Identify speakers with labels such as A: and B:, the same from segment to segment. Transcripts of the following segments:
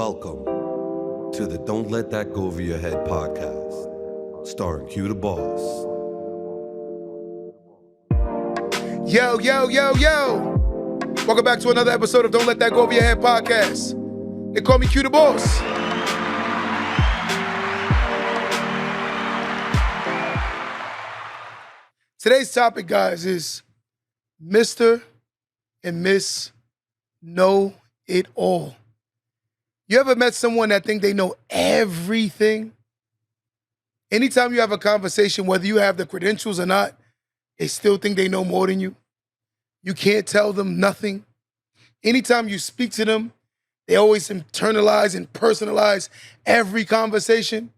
A: Welcome to the Don't Let That Go Over Your Head podcast, starring Q the Boss.
B: Yo. Welcome back to another episode of Don't Let That Go Over Your Head podcast. They call me Q the Boss. Today's topic, guys, is Mr. and Miss Know It All. You ever met someone that think they know everything? Anytime you have a conversation, whether you have the credentials or not, they still think they know more than you. You can't tell them nothing. Anytime you speak to them, they always internalize and personalize every conversation.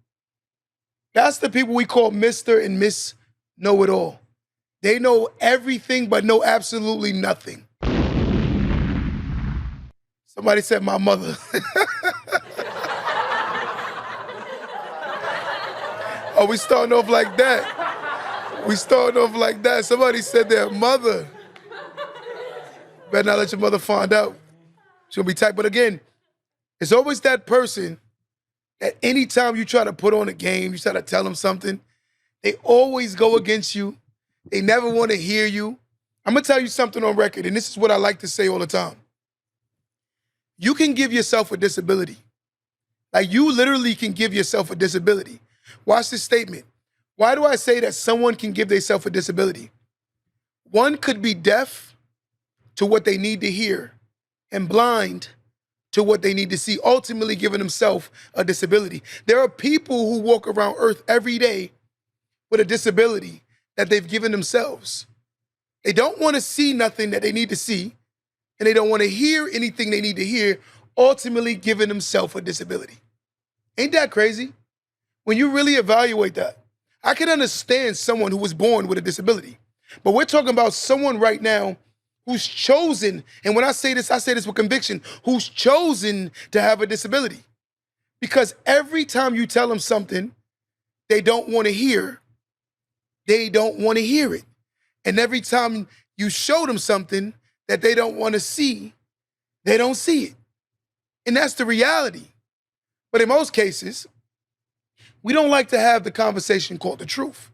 B: That's the people we call Mr. and Miss Know It All. They know everything but know absolutely nothing. Somebody said my mother. Oh, we starting off like that. Somebody said their mother. Better not let your mother find out. She'll be tight. But again, it's always that person that anytime you try to put on a game, you try to tell them something, they always go against you. They never want to hear you. I'm going to tell you something on record, and this is what I like to say all the time. You can give yourself a disability. Like, you literally can give yourself a disability. Watch this statement. Why do I say that someone can give themselves a disability? One could be deaf to what they need to hear and blind to what they need to see, ultimately giving themselves a disability. There are people who walk around Earth every day with a disability that they've given themselves. They don't want to see nothing that they need to see, and they don't want to hear anything they need to hear, ultimately giving themselves a disability. Ain't that crazy? When you really evaluate that, I can understand someone who was born with a disability, but we're talking about someone right now who's chosen, and when I say this with conviction, who's chosen to have a disability. Because every time you tell them something they don't want to hear, they don't want to hear it. And every time you show them something that they don't want to see, they don't see it. And that's the reality. But in most cases, we don't like to have the conversation called the truth.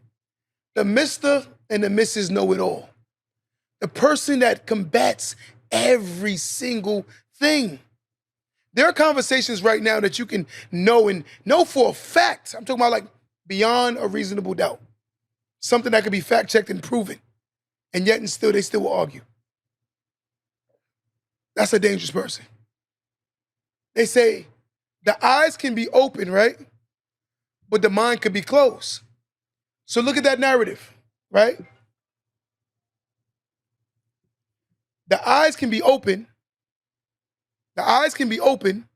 B: The Mr. and the Mrs. Know It All. The person that combats every single thing. There are conversations right now that you can know and know for a fact. I'm talking about like beyond a reasonable doubt. Something that can be fact-checked and proven. And yet and still, they still will argue. That's a dangerous person. They say the eyes can be open, right? But the mind could be closed. So look at that narrative, right? The eyes can be open. The eyes can be open,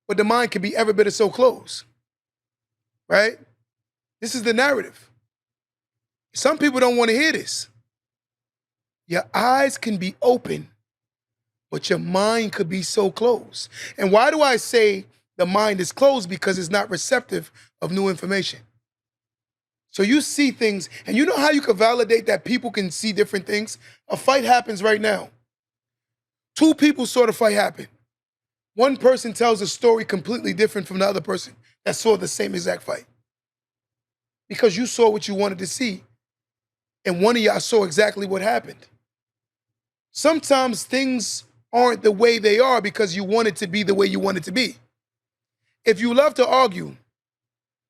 B: but the mind can be every bit or so closed, right? This is the narrative. Some people don't want to hear this. Your eyes can be open, but your mind could be so closed. And why do I say the mind is closed? Because it's not receptive of new information. So you see things, and you know how you can validate that people can see different things? A fight happens right now. Two people saw the fight happen. One person tells a story completely different from the other person that saw the same exact fight. Because you saw what you wanted to see, and one of y'all saw exactly what happened. Sometimes things aren't the way they are because you want it to be the way you want it to be. If you love to argue,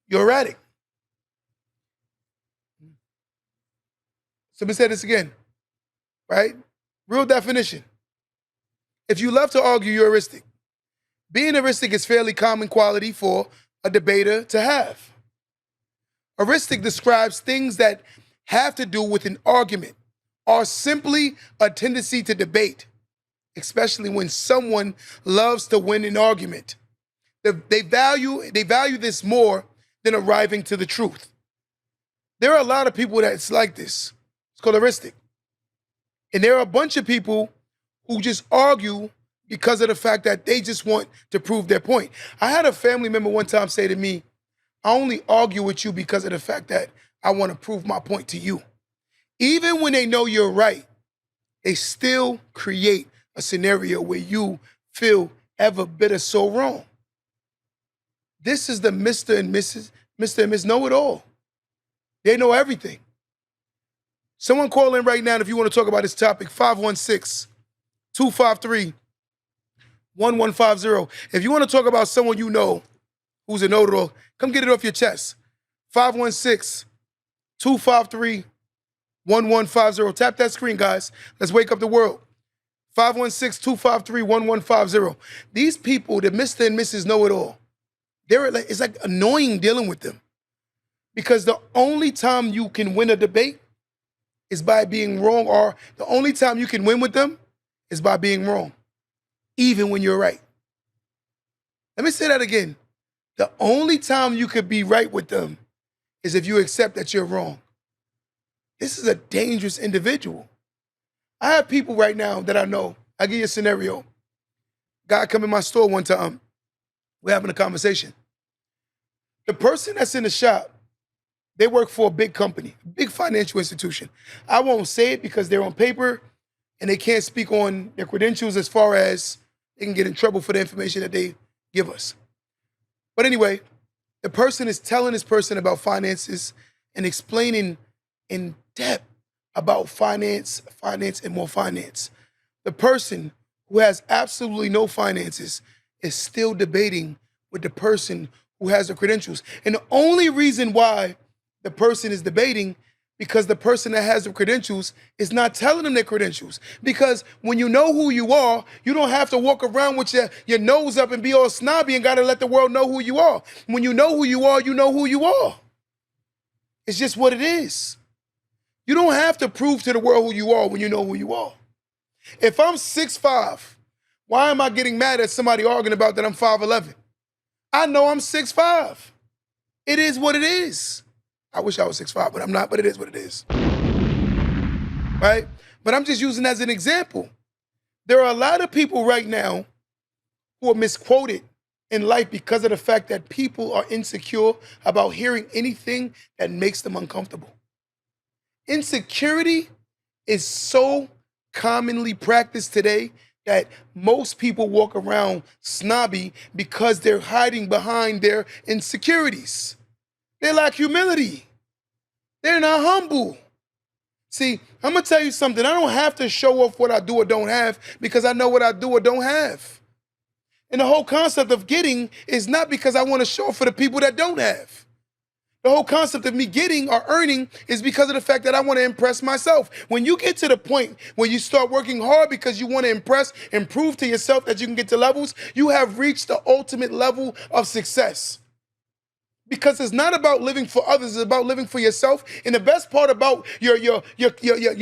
B: you're erratic. So let me say this again, right? Real definition. If you love to argue, you're heuristic. Being heuristic is fairly common quality for a debater to have. Heuristic describes things that have to do with an argument or simply a tendency to debate, especially when someone loves to win an argument. They value this more than arriving to the truth. There are a lot of people that's like this. It's called heuristic. And there are a bunch of people who just argue because of the fact that they just want to prove their point. I had a family member one time say to me, I only argue with you because of the fact that I want to prove my point to you. Even when they know you're right, they still create a scenario where you feel ever bitter so wrong. This is the Mr. and Miss Know-It-All. They know everything. Someone call in right now if you want to talk about this topic, 516-253-1150. If you want to talk about someone you know who's a know-it-all, come get it off your chest. 516-253-1150. Tap that screen, guys. Let's wake up the world. 516-253-1150. These people, the Mr. and Mrs. Know-It-All, it's like annoying dealing with them. Because the only time you can win a debate is by being wrong, or the only time you can win with them is by being wrong, even when you're right. Let me say that again. The only time you could be right with them is if you accept that you're wrong. This is a dangerous individual. I have people right now that I know. I'll give you a scenario. Guy come in my store one time. We're having a conversation. The person that's in the shop, they work for a big company, a big financial institution. I won't say it because they're on paper and they can't speak on their credentials as far as they can get in trouble for the information that they give us. But anyway, the person is telling this person about finances and explaining in depth about finance, and more finance. The person who has absolutely no finances is still debating with the person who has the credentials. And the only reason why the person is debating because the person that has the credentials is not telling them their credentials. Because when you know who you are, you don't have to walk around with your nose up and be all snobby and gotta let the world know who you are. When you know who you are, you know who you are. It's just what it is. You don't have to prove to the world who you are when you know who you are. If I'm 6'5", why am I getting mad at somebody arguing about that I'm 5'11"? I know I'm 6'5". It is what it is. I wish I was 6'5", but I'm not, but it is what it is. Right? But I'm just using as an example. There are a lot of people right now who are misquoted in life because of the fact that people are insecure about hearing anything that makes them uncomfortable. Insecurity is so commonly practiced today that most people walk around snobby because they're hiding behind their insecurities. They lack humility. They're not humble. See, I'm gonna tell you something. I don't have to show off what I do or don't have because I know what I do or don't have. And the whole concept of getting is not because I want to show off for the people that don't have. The whole concept of me getting or earning is because of the fact that I want to impress myself. When you get to the point where you start working hard because you want to impress and prove to yourself that you can get to levels, you have reached the ultimate level of success. Because it's not about living for others, it's about living for yourself. And the best part about your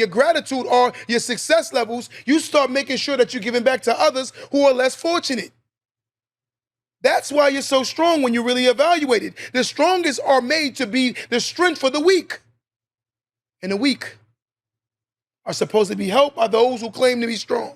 B: gratitude or your success levels, you start making sure that you're giving back to others who are less fortunate. That's why you're so strong when you really evaluate it. The strongest are made to be the strength for the weak. And the weak are supposed to be helped by those who claim to be strong.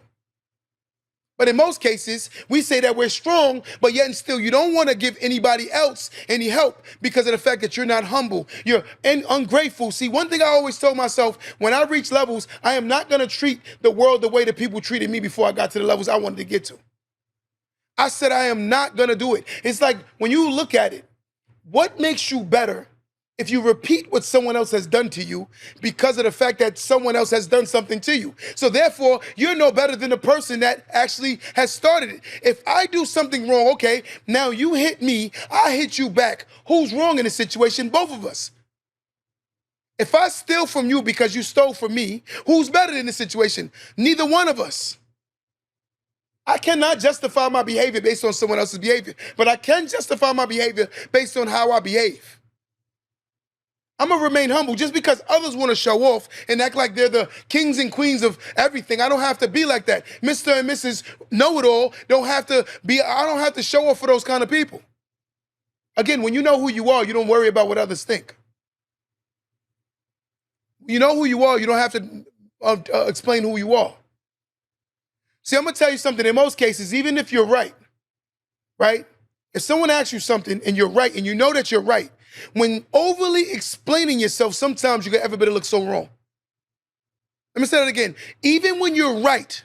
B: But in most cases, we say that we're strong, but yet and still you don't want to give anybody else any help because of the fact that you're not humble. You're ungrateful. See, one thing I always told myself, when I reach levels, I am not going to treat the world the way that people treated me before I got to the levels I wanted to get to. I said I am not going to do it. It's like when you look at it, what makes you better if you repeat what someone else has done to you because of the fact that someone else has done something to you? So therefore, you're no better than the person that actually has started it. If I do something wrong, okay, now you hit me, I hit you back. Who's wrong in this situation? Both of us. If I steal from you because you stole from me, who's better in this situation? Neither one of us. I cannot justify my behavior based on someone else's behavior, but I can justify my behavior based on how I behave. I'm going to remain humble. Just because others want to show off and act like they're the kings and queens of everything, I don't have to be like that. Mr. and Mrs. Know-It-All don't have to be, I don't have to show off for those kind of people. Again, when you know who you are, you don't worry about what others think. You know who you are, you don't have to explain who you are. See, I'm going to tell you something. In most cases, even if you're right? If someone asks you something and you're right and you know that you're right, when overly explaining yourself, sometimes you get everybody look so wrong. Let me say that again. Even when you're right,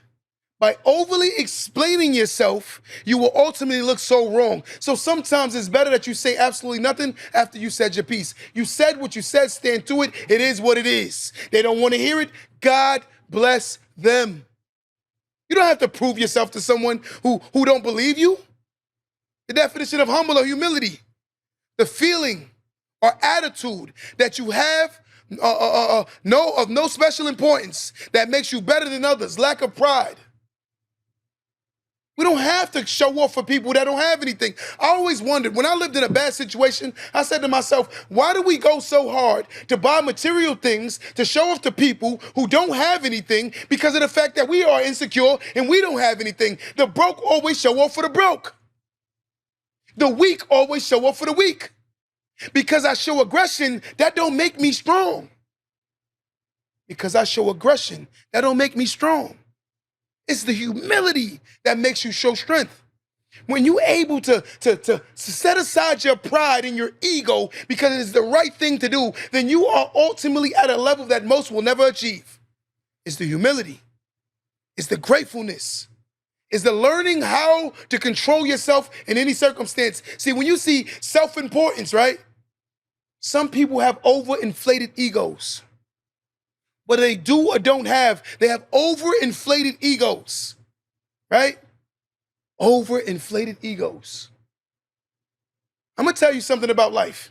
B: By overly explaining yourself, you will ultimately look so wrong. So sometimes it's better that you say absolutely nothing after you said your piece. You said what you said, stand to it. It is what it is. They don't want to hear it. God bless them. You don't have to prove yourself to someone who don't believe you. The definition of humble or humility, the feeling or attitude that you have of no special importance that makes you better than others, lack of pride. We don't have to show off for people that don't have anything. I always wondered, when I lived in a bad situation, I said to myself, why do we go so hard to buy material things to show off to people who don't have anything because of the fact that we are insecure and we don't have anything? The broke always show off for the broke. The weak always show off for the weak. Because I show aggression, that don't make me strong. Because I show aggression, that don't make me strong. It's the humility that makes you show strength. When you're able to set aside your pride and your ego because it is the right thing to do, then you are ultimately at a level that most will never achieve. It's the humility. It's the gratefulness. It's the learning how to control yourself in any circumstance. See, when you see self-importance, right? Some people have overinflated egos. Whether they do or don't have, they have overinflated egos, right? Overinflated egos. I'm gonna tell you something about life.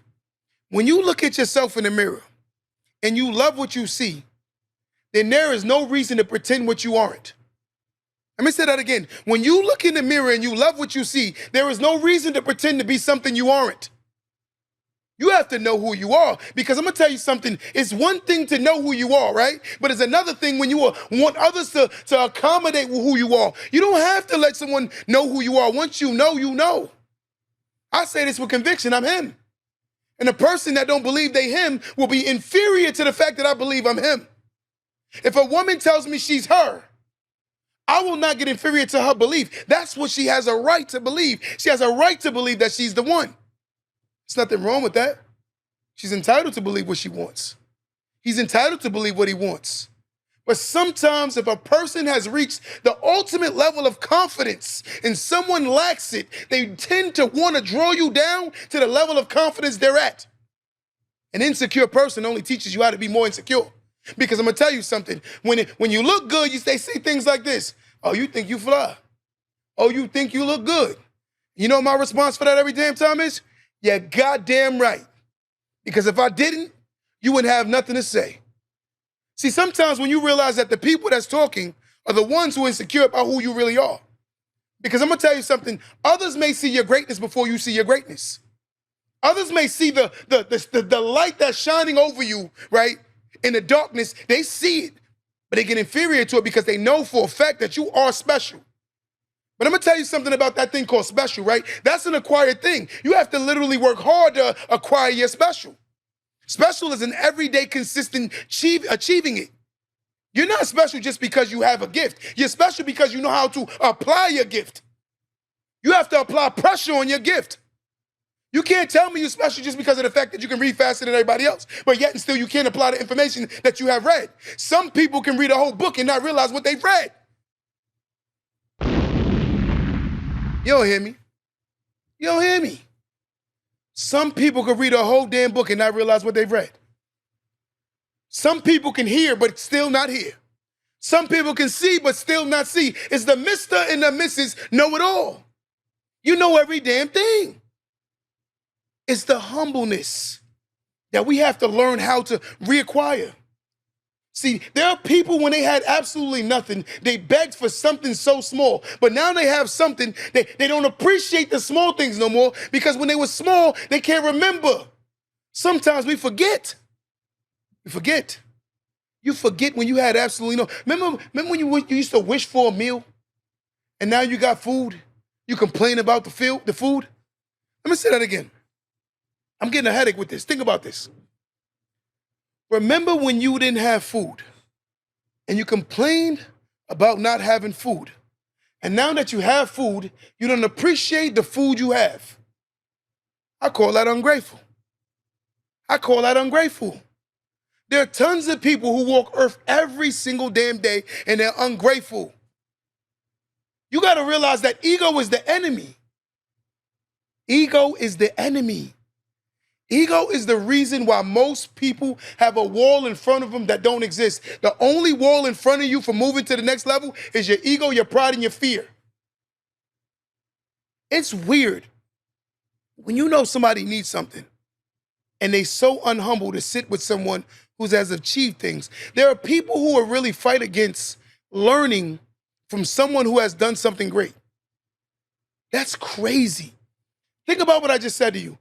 B: When you look at yourself in the mirror and you love what you see, then there is no reason to pretend what you aren't. Let me say that again. When you look in the mirror and you love what you see, there is no reason to pretend to be something you aren't. You have to know who you are, because I'm going to tell you something. It's one thing to know who you are, right? But it's another thing when you want others to accommodate who you are. You don't have to let someone know who you are. Once you know, you know. I say this with conviction. I'm him. And a person that don't believe they him will be inferior to the fact that I believe I'm him. If a woman tells me she's her, I will not get inferior to her belief. That's what she has a right to believe. She has a right to believe that she's the one. There's nothing wrong with that. She's entitled to believe what she wants. He's entitled to believe what he wants. But sometimes if a person has reached the ultimate level of confidence and someone lacks it, they tend to want to draw you down to the level of confidence they're at. An insecure person only teaches you how to be more insecure. Because I'm going to tell you something. When you look good, they say things like this. Oh, you think you fly. Oh, you think you look good. You know my response for that every damn time is? Yeah, goddamn right. Because if I didn't, you wouldn't have nothing to say. See, sometimes when you realize that the people that's talking are the ones who are insecure about who you really are. Because I'm going to tell you something. Others may see your greatness before you see your greatness. Others may see the light that's shining over you, right? In the darkness, they see it, but they get inferior to it because they know for a fact that you are special. But I'm going to tell you something about that thing called special, right? That's an acquired thing. You have to literally work hard to acquire your special. Special is an everyday, consistent achieving it. You're not special just because you have a gift. You're special because you know how to apply your gift. You have to apply pressure on your gift. You can't tell me you're special just because of the fact that you can read faster than everybody else, but yet and still you can't apply the information that you have read. Some people can read a whole book and not realize what they've read. You don't hear me. You don't hear me. Some people can read a whole damn book and not realize what they've read. Some people can hear but still not hear. Some people can see but still not see. It's the Mr. and the Mrs. know it all. You know every damn thing. It's the humbleness that we have to learn how to reacquire. See, there are people when they had absolutely nothing, they begged for something so small. But now they have something, they don't appreciate the small things no more because when they were small, they can't remember. Sometimes we forget. We forget. You forget when you had absolutely no. Remember when you used to wish for a meal and now you got food? You complain about the food? Let me say that again. I'm getting a headache with this. Think about this. Remember when you didn't have food and you complained about not having food. And now that you have food, you don't appreciate the food you have. I call that ungrateful. I call that ungrateful. There are tons of people who walk earth every single damn day and they're ungrateful. You got to realize that ego is the enemy. Ego is the enemy. Ego is the reason why most people have a wall in front of them that don't exist. The only wall in front of you for moving to the next level is your ego, your pride, and your fear. It's weird when you know somebody needs something and they so unhumble to sit with someone who has achieved things. There are people who will really fight against learning from someone who has done something great. That's crazy. Think about what I just said to you.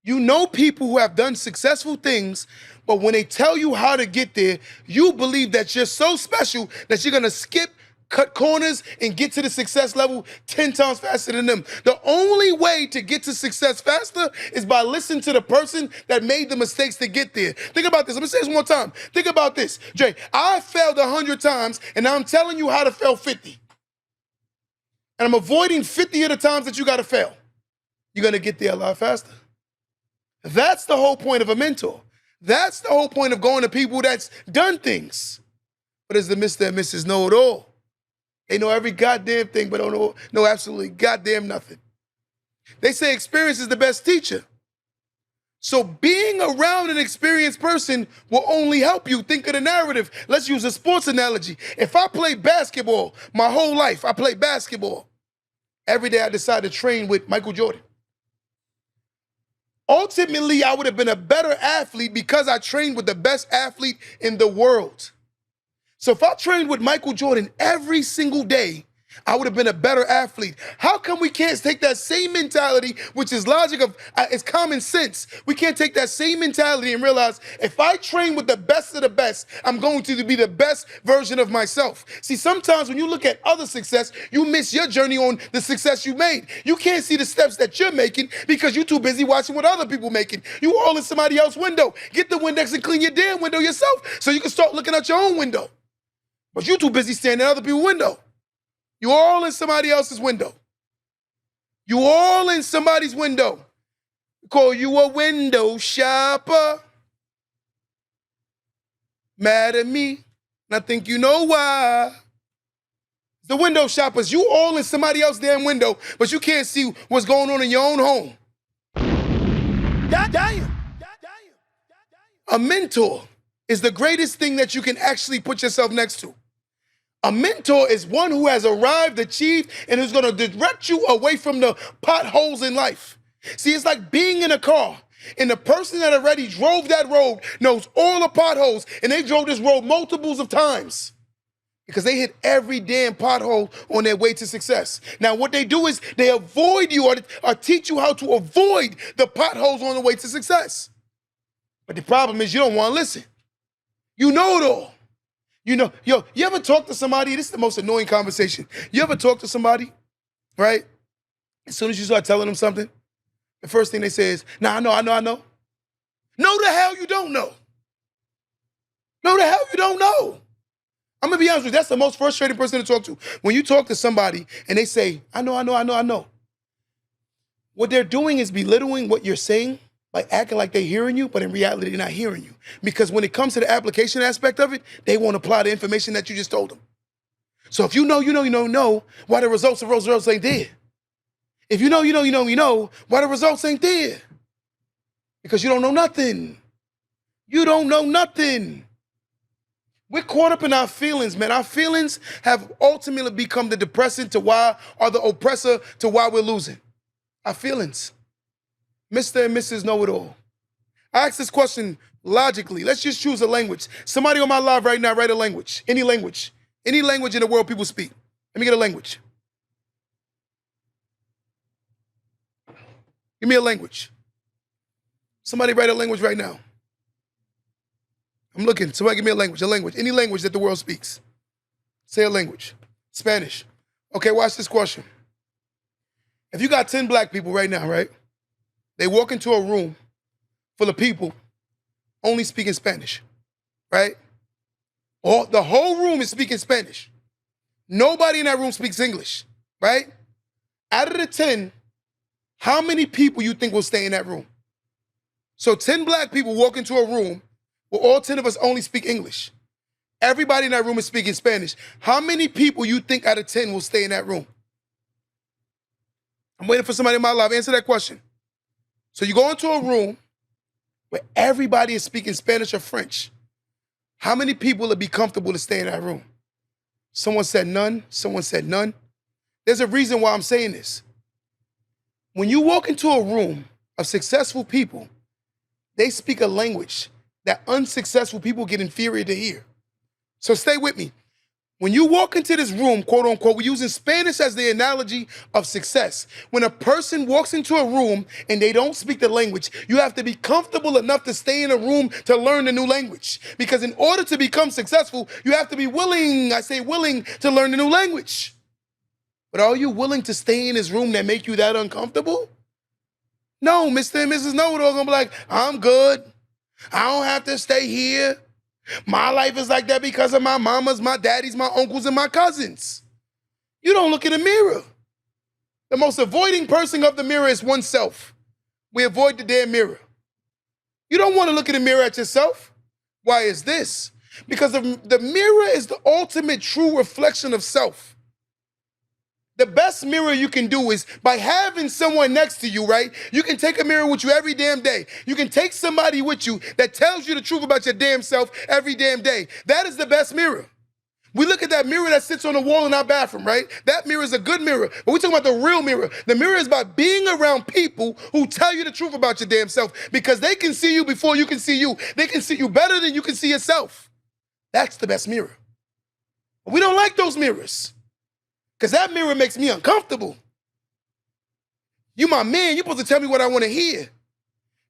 B: You know people who have done successful things, but when they tell you how to get there, you believe that you're so special that you're gonna skip, cut corners, and get to the success level 10 times faster than them. The only way to get to success faster is by listening to the person that made the mistakes to get there. Think about this. I'm gonna say this one more time. Think about this. Jay, I failed 100 times, and now I'm telling you how to fail 50. And I'm avoiding 50 of the times that you gotta fail. You're gonna get there a lot faster. That's the whole point of a mentor. That's the whole point of going to people that's done things. But as the Mr. and Mrs. Know-It-All, they know every goddamn thing, but don't know absolutely goddamn nothing. They say experience is the best teacher. So being around an experienced person will only help you. Think of the narrative. Let's use a sports analogy. If I play basketball my whole life, I play basketball. Every day I decide to train with Michael Jordan. Ultimately, I would have been a better athlete because I trained with the best athlete in the world. So if I trained with Michael Jordan every single day, I would have been a better athlete. How come we can't take that same mentality, which is logic of, it's common sense. We can't take that same mentality and realize if I train with the best of the best, I'm going to be the best version of myself. See, sometimes when you look at other success, you miss your journey on the success you made. You can't see the steps that you're making because you're too busy watching what other people making. You all in somebody else's window. Get the Windex and clean your damn window yourself so you can start looking out your own window. But you're too busy standing at other people's window. You all in somebody else's window. You all in somebody's window. Call you a window shopper. Mad at me, and I think you know why. The window shoppers, you all in somebody else's damn window, but you can't see what's going on in your own home. Damn. A mentor is the greatest thing that you can actually put yourself next to. A mentor is one who has arrived, achieved, and who's gonna direct you away from the potholes in life. See, it's like being in a car, and the person that already drove that road knows all the potholes, and they drove this road multiples of times because they hit every damn pothole on their way to success. Now, what they do is they avoid you or teach you how to avoid the potholes on the way to success. But the problem is you don't wanna listen. You know it all. You know, you ever talk to somebody? This is the most annoying conversation. You ever talk to somebody, right? As soon as you start telling them something, the first thing they say is, nah, I know. No, the hell you don't know. No, the hell you don't know. I'm gonna be honest with you, that's the most frustrating person to talk to. When you talk to somebody and they say, I know. What they're doing is belittling what you're saying by acting like they're hearing you, but in reality, they're not hearing you. Because when it comes to the application aspect of it, they won't apply the information that you just told them. So if you know, why the results ain't there? If you know, why the results ain't there? Because you don't know nothing. You don't know nothing. We're caught up in our feelings, man. Our feelings have ultimately become the depressant to why, or the oppressor to why we're losing. Our feelings. Mr. and Mrs. Know-It-All. I ask this question logically. Let's just choose a language. Somebody on my live right now, write a language. Any language. Any language in the world people speak. Let me get a language. Give me a language. Somebody write a language right now. I'm looking. Somebody give me a language. Any language that the world speaks. Say a language. Spanish. Okay, watch this question. If you got 10 black people right now, right? They walk into a room full of people only speaking Spanish, right? Or the whole room is speaking Spanish. Nobody in that room speaks English, right? Out of the 10, how many people you think will stay in that room? So 10 black people walk into a room where all 10 of us only speak English. Everybody in that room is speaking Spanish. How many people you think out of 10 will stay in that room? I'm waiting for somebody in my life. Answer that question. So you go into a room where everybody is speaking Spanish or French. How many people would be comfortable to stay in that room? Someone said none. Someone said none. There's a reason why I'm saying this. When you walk into a room of successful people, they speak a language that unsuccessful people get inferior to hear. So stay with me. When you walk into this room, quote unquote, we're using Spanish as the analogy of success. When a person walks into a room and they don't speak the language, you have to be comfortable enough to stay in a room to learn the new language. Because in order to become successful, you have to be willing, I say willing, to learn the new language. But are you willing to stay in this room that make you that uncomfortable? No, Mr. and Mrs. Know-It-All gonna be like, I'm good. I don't have to stay here. My life is like that because of my mamas, my daddies, my uncles, and my cousins. You don't look in the mirror. The most avoiding person of the mirror is oneself. We avoid the damn mirror. You don't want to look in the mirror at yourself. Why is this? Because the mirror is the ultimate true reflection of self. The best mirror you can do is by having someone next to you, right? You can take a mirror with you every damn day. You can take somebody with you that tells you the truth about your damn self every damn day. That is the best mirror. We look at that mirror that sits on the wall in our bathroom, right? That mirror is a good mirror. But we're talking about the real mirror. The mirror is by being around people who tell you the truth about your damn self because they can see you before you can see you. They can see you better than you can see yourself. That's the best mirror. But we don't like those mirrors. Because that mirror makes me uncomfortable. You my man, you're supposed to tell me what I want to hear.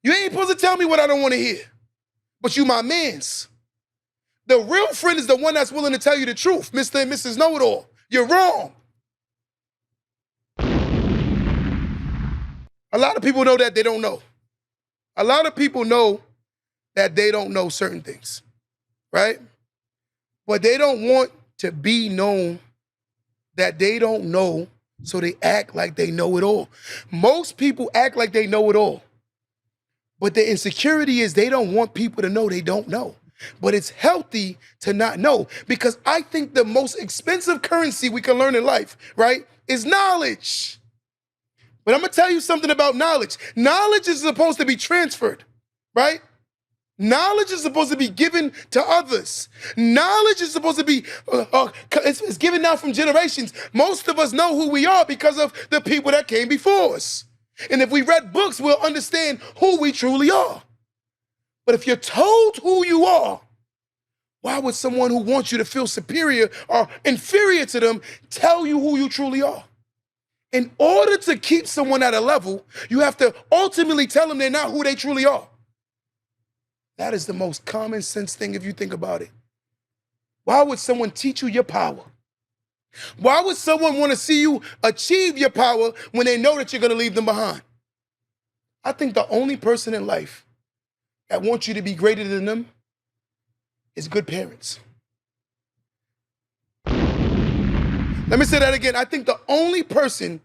B: You ain't supposed to tell me what I don't want to hear. But you my mans. The real friend is the one that's willing to tell you the truth, Mr. and Mrs. Know-It-All. You're wrong. A lot of people know that they don't know. A lot of people know that they don't know certain things, right? But they don't want to be known that they don't know, so they act like they know it all. Most people act like they know it all. But the insecurity is they don't want people to know they don't know. But it's healthy to not know because I think the most expensive currency we can learn in life, right, is knowledge. But I'm gonna tell you something about knowledge. Knowledge is supposed to be transferred, right? Knowledge is supposed to be given to others. Knowledge is supposed to be, it's given now from generations. Most of us know who we are because of the people that came before us. And if we read books, we'll understand who we truly are. But if you're told who you are, why would someone who wants you to feel superior or inferior to them tell you who you truly are? In order to keep someone at a level, you have to ultimately tell them they're not who they truly are. That is the most common sense thing if you think about it. Why would someone teach you your power? Why would someone want to see you achieve your power when they know that you're going to leave them behind? I think the only person in life that wants you to be greater than them is good parents. Let me say that again. I think the only person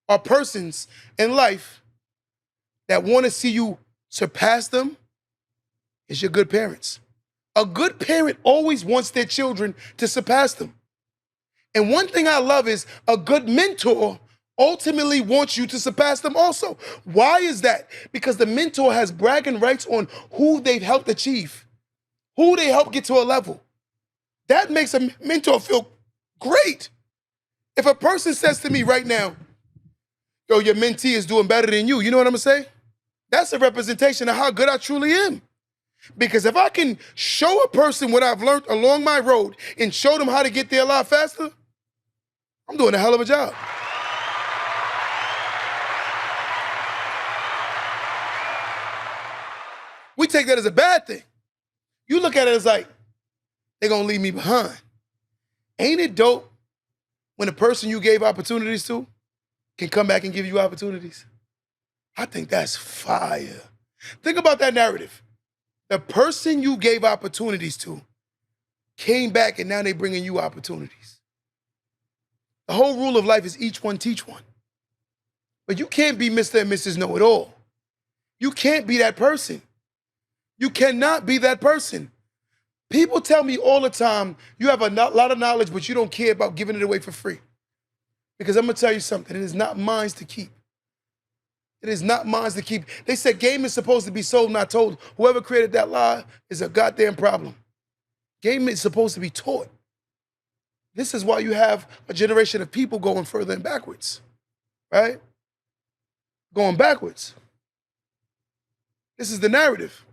B: or persons in life that want to see you surpass them is your good parents. A good parent always wants their children to surpass them. And one thing I love is a good mentor ultimately wants you to surpass them also. Why is that? Because the mentor has bragging rights on who they've helped achieve, who they helped get to a level. That makes a mentor feel great. If a person says to me right now, yo, your mentee is doing better than you know what I'm gonna say? That's a representation of how good I truly am. Because if I can show a person what I've learned along my road and show them how to get there a lot faster, I'm doing a hell of a job. We take that as a bad thing. You look at it as like, they're gonna leave me behind. Ain't it dope when the person you gave opportunities to can come back and give you opportunities? I think that's fire. Think about that narrative. The person you gave opportunities to came back and now they're bringing you opportunities. The whole rule of life is each one teach one. But you can't be Mr. and Mrs. Know-It-All. You can't be that person. You cannot be that person. People tell me all the time, you have a lot of knowledge, but you don't care about giving it away for free. Because I'm gonna tell you something, it is not mine to keep. It is not mine to keep. They said game is supposed to be sold, not told. Whoever created that lie is a goddamn problem. Game is supposed to be taught. This is why you have a generation of people going further and backwards, right? Going backwards. This is the narrative.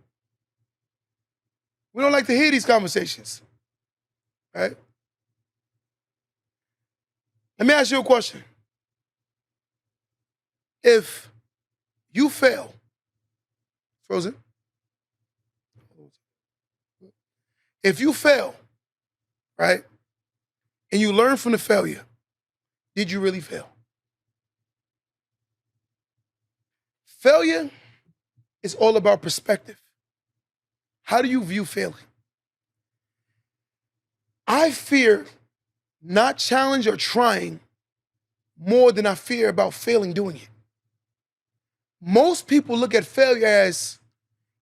B: We don't like to hear these conversations, right? Let me ask you a question. If you fail, Frozen, if you fail, right, and you learn from the failure, did you really fail? Failure is all about perspective. How do you view failing? I fear not challenge or trying more than I fear about failing doing it. Most people look at failure as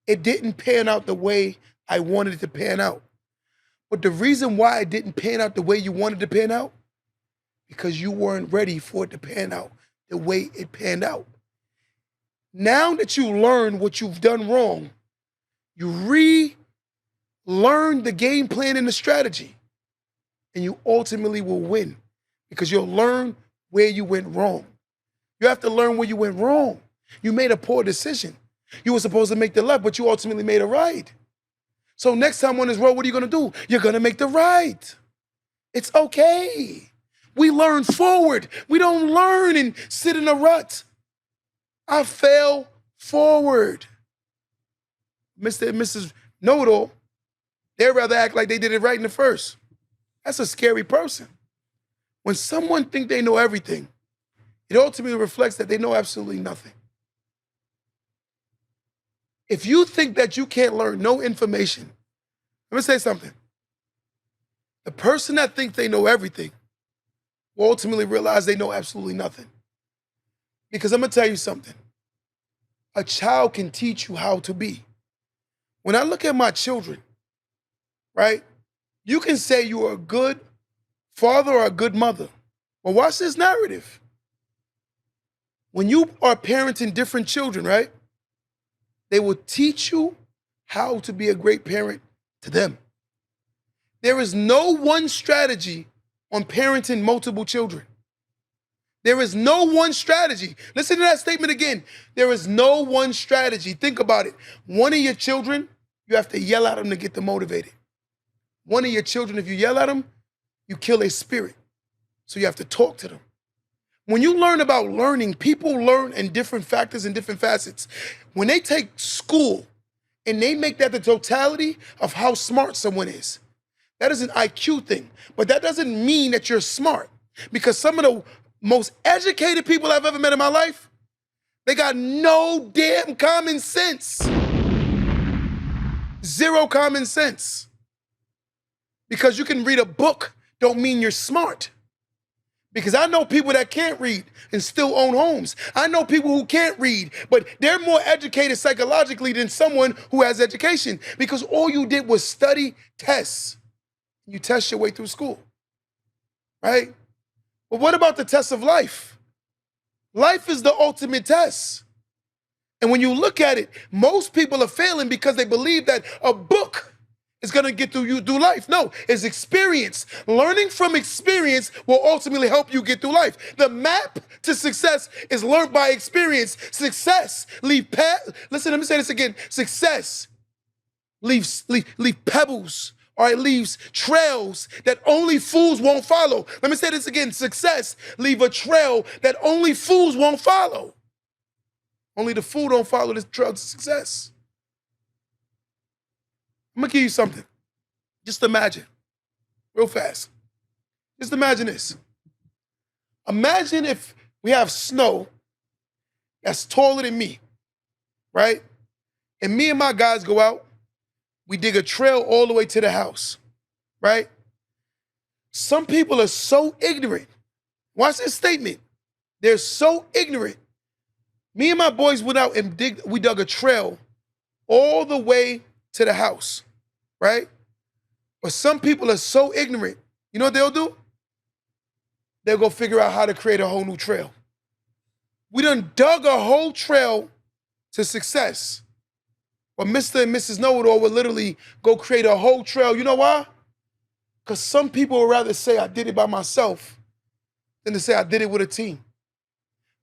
B: it didn't pan out the way I wanted it to pan out. But the reason why it didn't pan out the way you wanted it to pan out, because you weren't ready for it to pan out the way it panned out. Now that you learn what you've done wrong, you relearn the game plan and the strategy, and you ultimately will win because you'll learn where you went wrong. You have to learn where you went wrong. You made a poor decision. You were supposed to make the left, but you ultimately made a right. So next time on this road, what are you gonna do? You're gonna make the right. It's okay. We learn forward. We don't learn and sit in a rut. I fell forward. Mr. and Mrs. Know-it-all, they'd rather act like they did it right in the first. That's a scary person. When someone thinks they know everything, it ultimately reflects that they know absolutely nothing. If you think that you can't learn no information, let me say something. The person that thinks they know everything will ultimately realize they know absolutely nothing. Because I'm gonna tell you something. A child can teach you how to be. When I look at my children, right, you can say you are a good father or a good mother. Well, watch this narrative. When you are parenting different children, right, they will teach you how to be a great parent to them. There is no one strategy on parenting multiple children. There is no one strategy. Listen to that statement again. There is no one strategy. Think about it. One of your children, you have to yell at them to get them motivated. One of your children, if you yell at them, you kill their spirit. So you have to talk to them. When you learn about learning, people learn in different factors and different facets. When they take school and they make that the totality of how smart someone is, that is an IQ thing. But that doesn't mean that you're smart. Because some of the most educated people I've ever met in my life, they got no damn common sense. Zero common sense. Because you can read a book don't mean you're smart. Because I know people that can't read and still own homes. I know people who can't read, but they're more educated psychologically than someone who has education. Because all you did was study tests. You test your way through school, right? But what about the test of life? Life is the ultimate test. And when you look at it, most people are failing because they believe that a book is gonna get you through life. No, it's experience. Learning from experience will ultimately help you get through life. The map to success is learned by experience. Success listen, let me say this again. Success leaves pebbles, or it leaves trails that only fools won't follow. Let me say this again. Success leave a trail that only fools won't follow. Only the fool don't follow this trail to success. I'm gonna give you something. Just imagine, real fast. Just imagine this. Imagine if we have snow that's taller than me, right? And me and my guys go out, we dig a trail all the way to the house, right? Some people are so ignorant. Watch this statement. They're so ignorant. Me and my boys went out and we dug a trail all the way to the house, right? But some people are so ignorant. You know what they'll do? They'll go figure out how to create a whole new trail. We done dug a whole trail to success. But Mr. and Mrs. Know-It-All would literally go create a whole trail. You know why? Because some people would rather say I did it by myself than to say I did it with a team.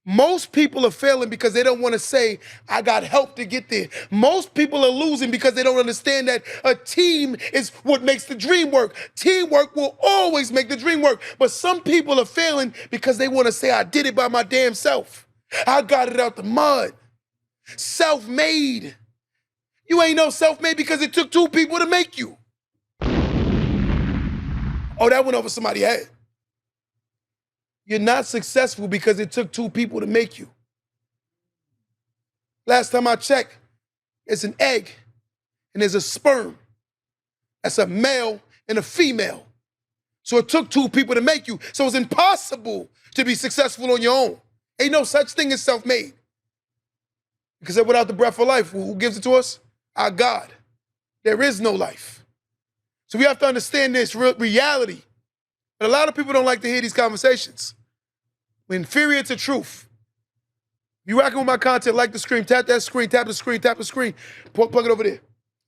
B: Most people are failing because they don't want to say, I got help to get there. Most people are losing because they don't understand that a team is what makes the dream work. Teamwork will always make the dream work. But some people are failing because they want to say, I did it by my damn self. I got it out the mud. Self-made. You ain't no self-made because it took two people to make you. Oh, that went over somebody's head. You're not successful because it took two people to make you. Last time I checked, it's an egg and there's a sperm. That's a male and a female. So it took two people to make you. So it's impossible to be successful on your own. Ain't no such thing as self-made. Because without the breath of life, who gives it to us? Our God. There is no life. So we have to understand this reality. But a lot of people don't like to hear these conversations. We're inferior to truth. You rocking with my content, like the screen, tap that screen, tap the screen, tap the screen. Plug it over there.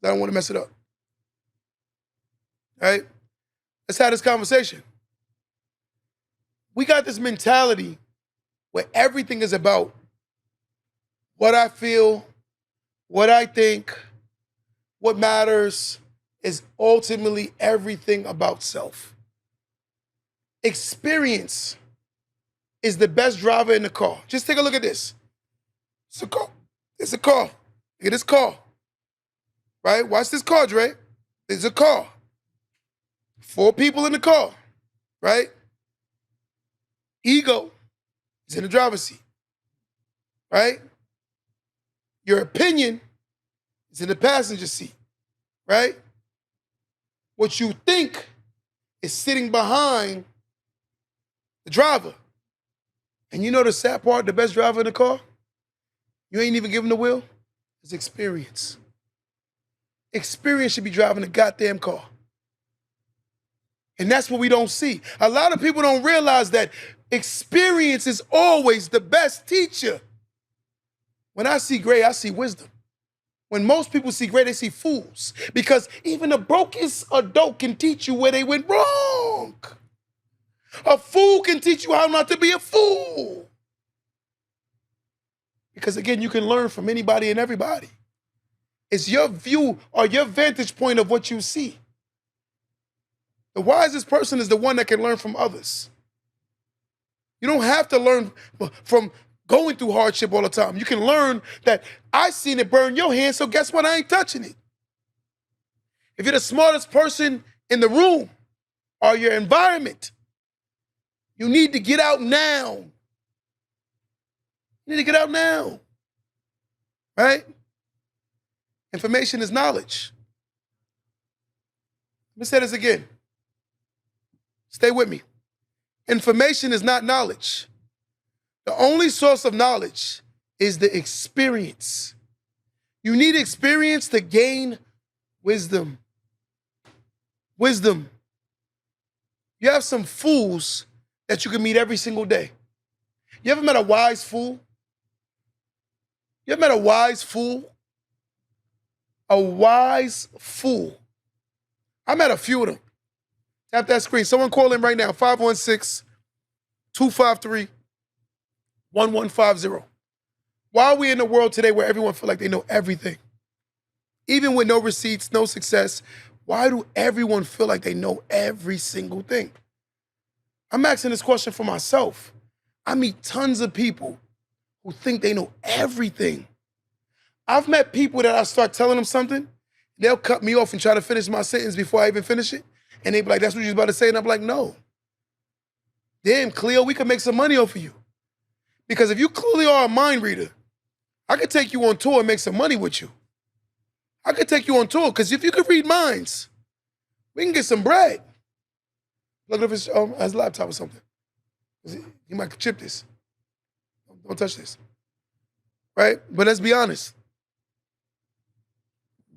B: I don't want to mess it up. All right? Let's have this conversation. We got this mentality where everything is about what I feel, what I think, what matters is ultimately everything about self. Experience is the best driver in the car. Just take a look at this. It's a car. It's a car. Look at this car. Right? Watch this car, Dre. It's a car. 4 people in the car. Right? Ego is in the driver's seat. Right? Your opinion is in the passenger seat. Right? What you think is sitting behind the driver. And you know the sad part, the best driver in the car? You ain't even giving the wheel? It's experience. Experience should be driving the goddamn car. And that's what we don't see. A lot of people don't realize that experience is always the best teacher. When I see gray, I see wisdom. When most people see gray, they see fools. Because even the brokest adult can teach you where they went wrong. A fool can teach you how not to be a fool. Because again, you can learn from anybody and everybody. It's your view or your vantage point of what you see. The wisest person is the one that can learn from others. You don't have to learn from going through hardship all the time. You can learn that I seen it burn your hand, so guess what? I ain't touching it. If you're the smartest person in the room or your environment, you need to get out now. You need to get out now. Right? Information is knowledge. Let me say this again. Stay with me. Information is not knowledge. The only source of knowledge is the experience. You need experience to gain wisdom. Wisdom. You have some fools that you can meet every single day. You ever met a wise fool? You ever met a wise fool? A wise fool. I met a few of them. Tap that screen. Someone call in right now, 516-253-1150. Why are we in a world today where everyone feels like they know everything? Even with no receipts, no success, why do everyone feel like they know every single thing? I'm asking this question for myself. I meet tons of people who think they know everything. I've met people that I start telling them something, they'll cut me off and try to finish my sentence before I even finish it. And they be like, that's what you're about to say? And I'm like, no. Damn, Cleo, we can make some money off of you. Because if you clearly are a mind reader, I could take you on tour and make some money with you. I could take you on tour, because if you could read minds, we can get some bread. Look at his laptop or something. He might chip this. Don't touch this. Right? But let's be honest.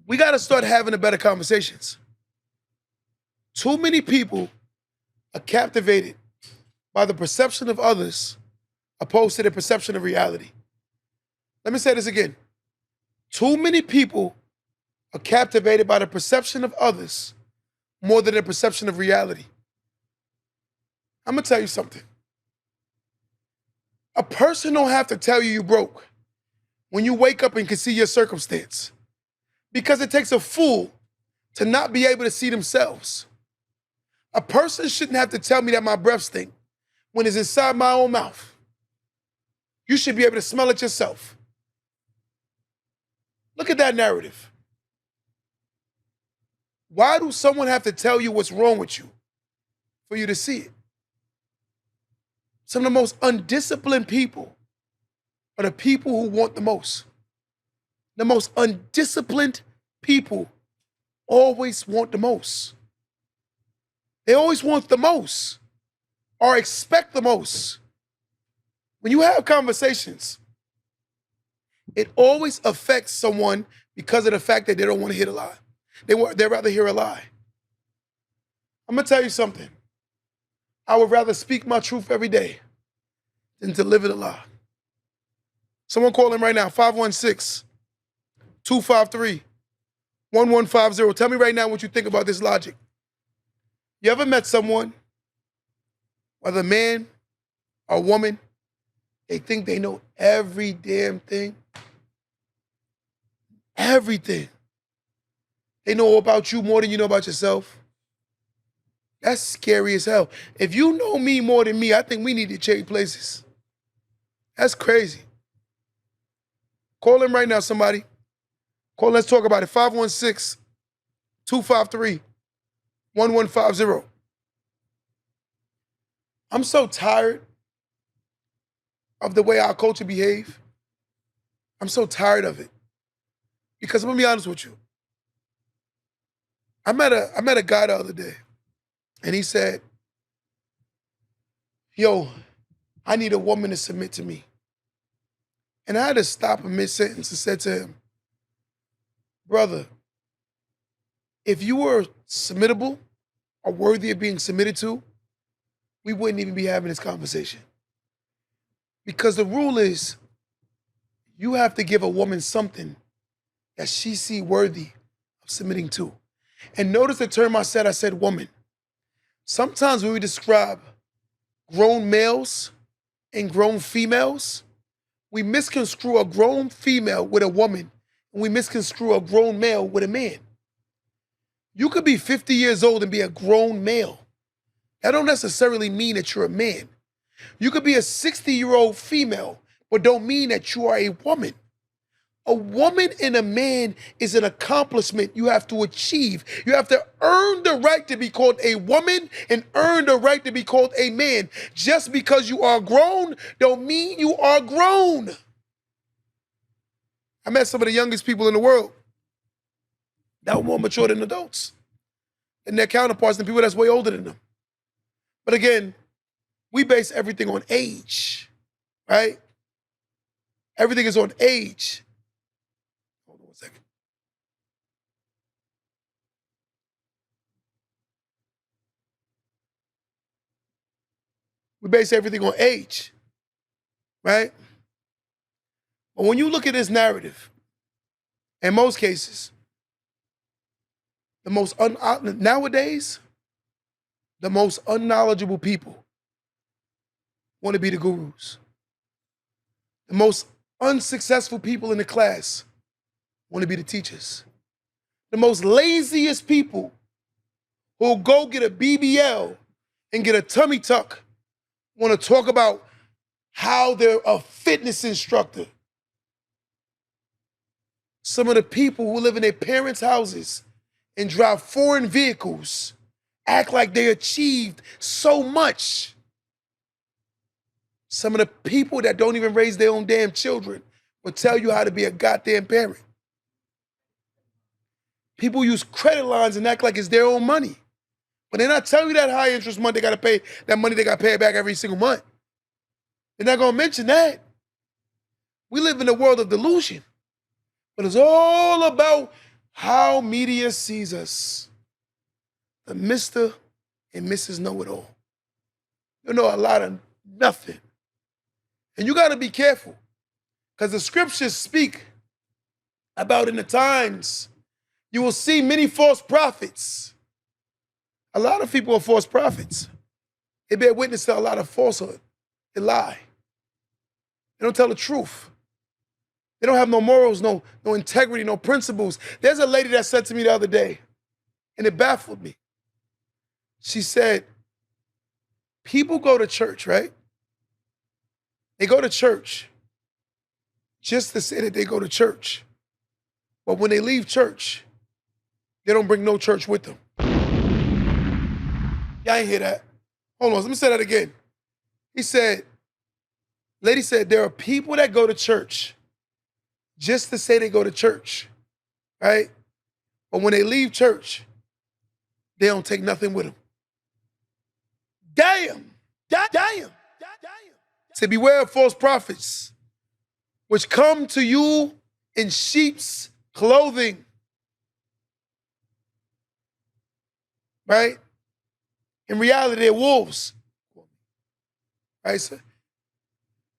B: We got to start having the better conversations. Too many people are captivated by the perception of others opposed to their perception of reality. Let me say this again. Too many people are captivated by the perception of others more than their perception of reality. I'm gonna tell you something. A person don't have to tell you you broke when you wake up and can see your circumstance, because it takes a fool to not be able to see themselves. A person shouldn't have to tell me that my breath stink when it's inside my own mouth. You should be able to smell it yourself. Look at that narrative. Why do someone have to tell you what's wrong with you for you to see it? Some of the most undisciplined people are the people who want the most. The most undisciplined people always want the most. They always want the most or expect the most. When you have conversations, it always affects someone because of the fact that they don't want to hear the lie. They'd rather hear a lie. I'm going to tell you something. I would rather speak my truth every day than to live in a lie. Someone call in right now, 516-253-1150. Tell me right now what you think about this logic. You ever met someone, whether a man or woman, they think they know every damn thing? Everything. They know about you more than you know about yourself. That's scary as hell. If you know me more than me, I think we need to trade places. That's crazy. Call in right now, somebody. Call, let's talk about it. 516-253-1150. I'm so tired of the way our culture behave. I'm so tired of it. Because I'm gonna be honest with you. I met a guy the other day, and he said, yo, I need a woman to submit to me. And I had to stop him mid-sentence and said to him, brother, if you were submittable or worthy of being submitted to, we wouldn't even be having this conversation. Because the rule is, you have to give a woman something that she see worthy of submitting to. And notice the term I said woman. Sometimes when we describe grown males and grown females, we misconstrue a grown female with a woman, and we misconstrue a grown male with a man. You could be 50 years old and be a grown male. That don't necessarily mean that you're a man. You could be a 60-year-old female, but don't mean that you are a woman. A woman and a man is an accomplishment you have to achieve. You have to earn the right to be called a woman and earn the right to be called a man. Just because you are grown don't mean you are grown. I met some of the youngest people in the world that were more mature than adults, and their counterparts than people that's way older than them. But again, we base everything on age, right? Everything is on age. Hold on one second. We base everything on age, right? But when you look at this narrative, in most cases, nowadays, the most unknowledgeable people want to be the gurus. The most unsuccessful people in the class want to be the teachers. The most laziest people who'll go get a BBL and get a tummy tuck want to talk about how they're a fitness instructor. Some of the people who live in their parents' houses and drive foreign vehicles act like they achieved so much. Some of the people that don't even raise their own damn children will tell you how to be a goddamn parent. People use credit lines and act like it's their own money. But they're not telling you that high interest money they gotta pay, that money they gotta pay back every single month. They're not gonna mention that. We live in a world of delusion. But it's all about how media sees us. The Mr. and Mrs. Know-It-All. You know a lot of nothing. And you got to be careful because the scriptures speak about in the times you will see many false prophets. A lot of people are false prophets. They bear witness to a lot of falsehood. They lie. They don't tell the truth. They don't have no morals, no integrity, no principles. There's a lady that said to me the other day, and it baffled me. She said, people go to church, right? They go to church just to say that they go to church. But when they leave church, they don't bring no church with them. Y'all ain't hear that. Hold on, let me say that again. Lady said, there are people that go to church just to say they go to church, right? But when they leave church, they don't take nothing with them. Damn. Say, beware of false prophets, which come to you in sheep's clothing. Right? In reality, they're wolves. Right, sir?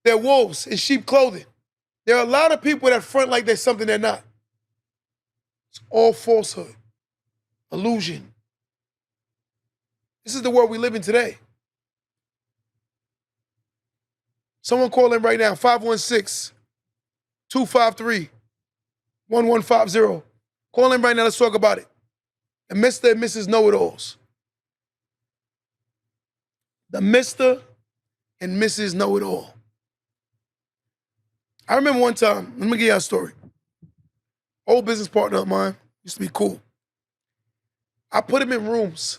B: They're wolves in sheep clothing. There are a lot of people that front like they're something they're not. It's all falsehood, illusion. This is the world we live in today. Someone call in right now, 516-253-1150. Call in right now, let's talk about it. The Mr. and Mrs. Know-It-Alls. The Mr. and Mrs. Know-It-All. I remember one time, let me give you a story. Old business partner of mine, used to be cool. I put him in rooms,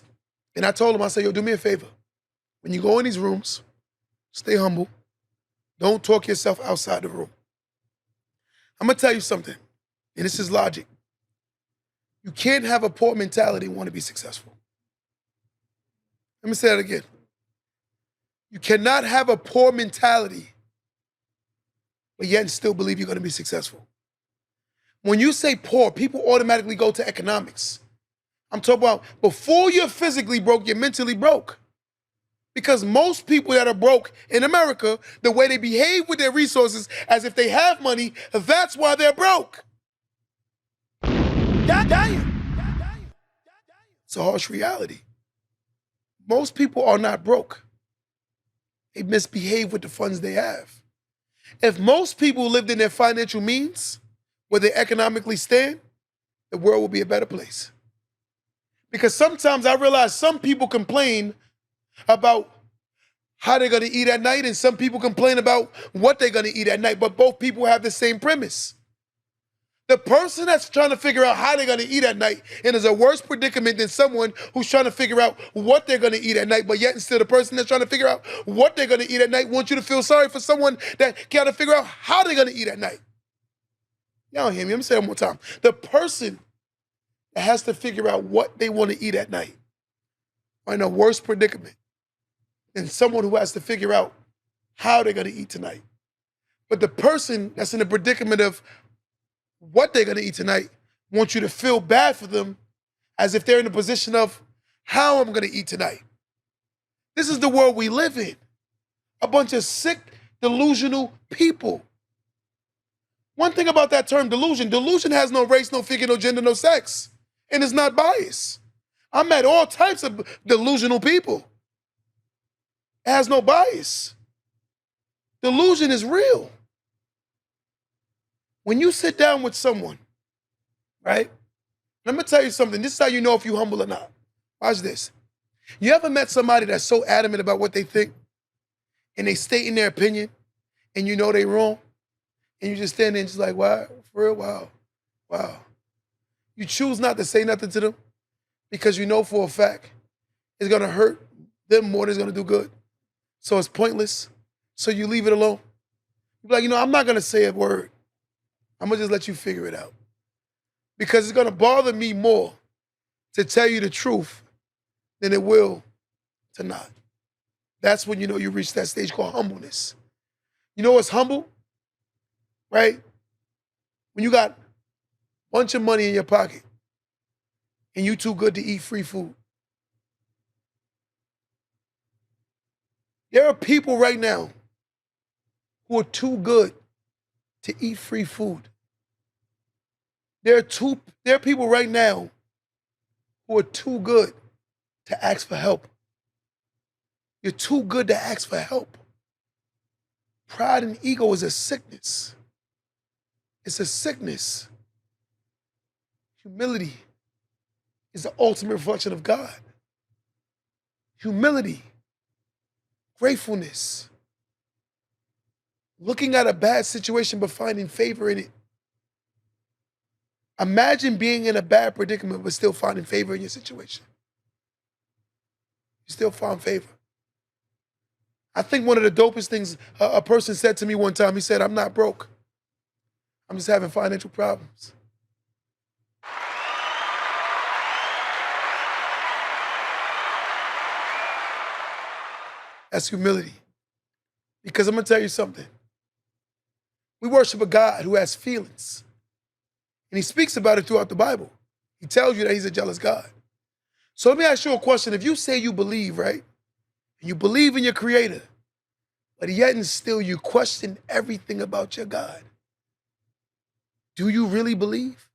B: and I told him, I said, yo, do me a favor. When you go in these rooms, stay humble. Don't talk yourself outside the room. I'm gonna tell you something, and this is logic. You can't have a poor mentality and want to be successful. Let me say that again. You cannot have a poor mentality, but yet still believe you're gonna be successful. When you say poor, people automatically go to economics. I'm talking about before you're physically broke, you're mentally broke. Because most people that are broke in America, the way they behave with their resources as if they have money, that's why they're broke. It's a harsh reality. Most people are not broke. They misbehave with the funds they have. If most people lived in their financial means, where they economically stand, the world will be a better place. Because sometimes I realize some people complain about how they're gonna eat at night, and some people complain about what they're gonna eat at night, but both people have the same premise. The person that's trying to figure out how they're gonna eat at night and is a worse predicament than someone who's trying to figure out what they're gonna eat at night, but yet instead the person that's trying to figure out what they're gonna eat at night wants you to feel sorry for someone that gotta figure out how they're gonna eat at night. Y'all don't hear me, I'm gonna say it one more time. The person that has to figure out what they wanna eat at night are in a worse predicament than someone who has to figure out how they're gonna eat tonight. But the person that's in the predicament of what they're gonna eat tonight wants you to feel bad for them as if they're in the position of how I'm gonna eat tonight. This is the world we live in. A bunch of sick, delusional people. One thing about that term delusion has no race, no figure, no gender, no sex, and it's not bias. I met all types of delusional people. It has no bias. Delusion is real. When you sit down with someone, right? Let me tell you something. This is how you know if you're humble or not. Watch this. You ever met somebody that's so adamant about what they think and they state in their opinion and you know they wrong? And you just stand there and just like, wow, for real, wow. You choose not to say nothing to them because you know for a fact it's gonna hurt them more than it's gonna do good. So it's pointless. So you leave it alone. You're like, I'm not gonna say a word. I'm gonna just let you figure it out. Because it's gonna bother me more to tell you the truth than it will to not. That's when you know you reach that stage called humbleness. You know what's humble? Right? When you got a bunch of money in your pocket and you too good to eat free food. There are people right now who are too good to eat free food. There are people right now who are too good to ask for help. You're too good to ask for help. Pride and ego is a sickness. It's a sickness. Humility is the ultimate reflection of God. Humility, gratefulness, looking at a bad situation but finding favor in it. Imagine being in a bad predicament but still finding favor in your situation. You still find favor. I think one of the dopest things a person said to me one time, he said, "I'm not broke. I'm just having financial problems." That's humility. Because I'm going to tell you something. We worship a God who has feelings. And he speaks about it throughout the Bible. He tells you that he's a jealous God. So let me ask you a question. If you say you believe, right? And you believe in your creator, but yet and still you question everything about your God, do you really believe?